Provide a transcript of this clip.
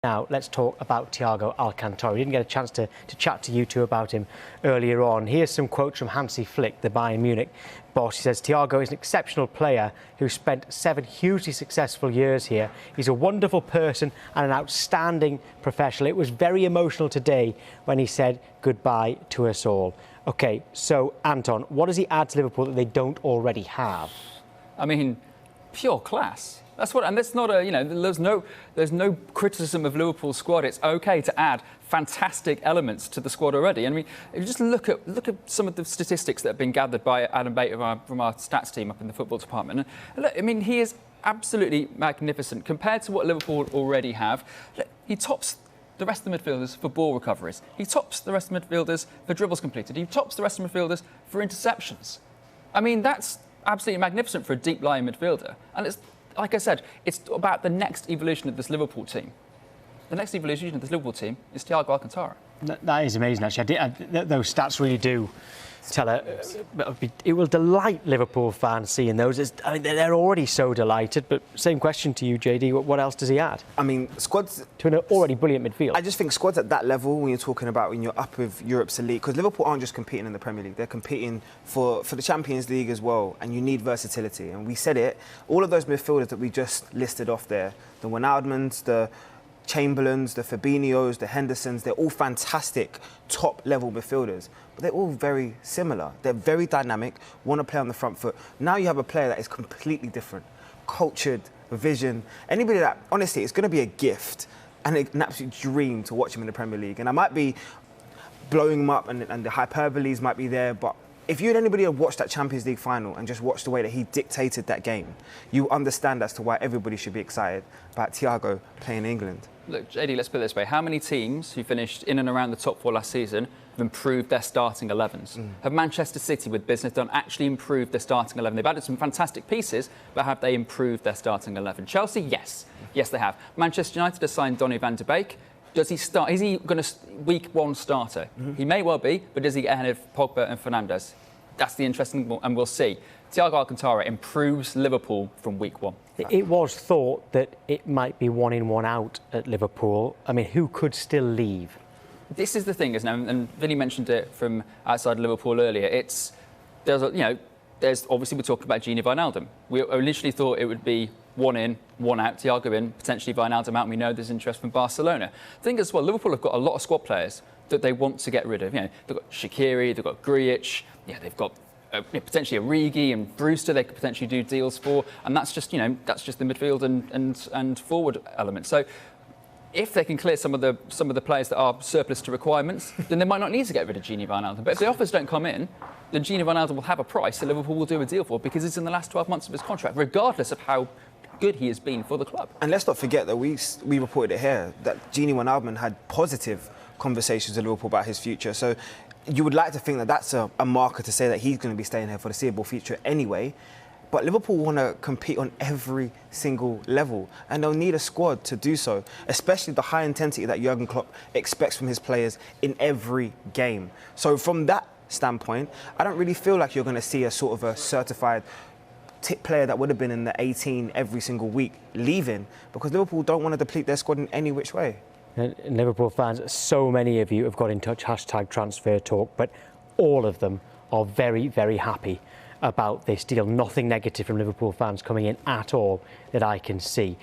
Now, let's talk about Thiago Alcantara. We didn't get a chance to chat to you two about him earlier on. Here's some quotes from Hansi Flick, the Bayern Munich boss. He says, Thiago is an exceptional player who spent 7 hugely successful years here. He's a wonderful person and an outstanding professional. It was very emotional today when he said goodbye to us all. OK, so, Anton, what does he add to Liverpool that they don't already have? I mean, pure class. That's what, and that's not a, there's no criticism of Liverpool's squad. It's OK to add fantastic elements to the squad already. I mean, if you just look at some of the statistics that have been gathered by Adam Bate from our stats team up in the football department. And look, I mean, he is absolutely magnificent compared to what Liverpool already have. Look, he tops the rest of the midfielders for ball recoveries. He tops the rest of the midfielders for dribbles completed. He tops the rest of the midfielders for interceptions. I mean, that's absolutely magnificent for a deep-lying midfielder. And it's, like I said, it's about the next evolution of this Liverpool team. The next evolution of this Liverpool team is Thiago Alcantara. That is amazing, actually. Those stats really do tell it will delight Liverpool fans seeing those. I mean, they're already so delighted. But same question to you, JD. What else does he add? I mean, squads to an already brilliant midfield. I just think squads at that level, when you're talking about when you're up with Europe's elite, because Liverpool aren't just competing in the Premier League; they're competing for the Champions League as well. And you need versatility. And we said it. All of those midfielders that we just listed off there, the Wijnaldums, the Chamberlains, the Fabinhos, the Hendersons, they're all fantastic top-level midfielders, but they're all very similar. They're very dynamic, want to play on the front foot. Now you have a player that is completely different, cultured, vision. Anybody that, honestly, it's going to be a gift and an absolute dream to watch him in the Premier League. And I might be blowing him up and the hyperboles might be there, but if you had anybody who watched that Champions League final and just watched the way that he dictated that game, you understand as to why everybody should be excited about Thiago playing in England. Look, JD, let's put it this way. How many teams who finished in and around the top 4 last season have improved their starting 11s? Have Manchester City, with business done, actually improved their starting 11? They've added some fantastic pieces, but have they improved their starting 11? Chelsea, yes. Yes, they have. Manchester United has signed Donny van de Beek. Does he start? Is he going to week 1 starter? He may well be, but does he get ahead of Pogba and Fernandes? That's the interesting one, and we'll see. Thiago Alcantara improves Liverpool from week 1. It was thought that it might be 1 in, 1 out at Liverpool. I mean, who could still leave? This is the thing, isn't it? And Vinny mentioned it from outside Liverpool earlier. There's obviously we're talking about Gini Wijnaldum. We initially thought it would be 1 in, 1 out, Thiago in, potentially Wijnaldum out. And we know there's interest from Barcelona. The thing as well, Liverpool have got a lot of squad players that they want to get rid of. They've got Shaqiri, they've got Grujic, they've got potentially Origi and Brewster they could potentially do deals for, and that's just the midfield and forward element. So if they can clear some of the players that are surplus to requirements, then they might not need to get rid of Gini Wijnaldum. But if the offers don't come in, then Gini Wijnaldum will have a price that Liverpool will do a deal for because it's in the last 12 months of his contract, regardless of how good he has been for the club. And let's not forget that we reported it here that Gini Wijnaldum had positive conversations with Liverpool about his future. So you would like to think that that's a marker to say that he's going to be staying here for the foreseeable future anyway. But Liverpool want to compete on every single level, and they'll need a squad to do so, especially the high intensity that Jurgen Klopp expects from his players in every game. So from that standpoint, I don't really feel like you're going to see a sort of a certified tip player that would have been in the 18 every single week leaving, because Liverpool don't want to deplete their squad in any which way. And Liverpool fans, so many of you have got in touch, #transfer talk, but all of them are very, very happy about this deal. Nothing negative from Liverpool fans coming in at all that I can see.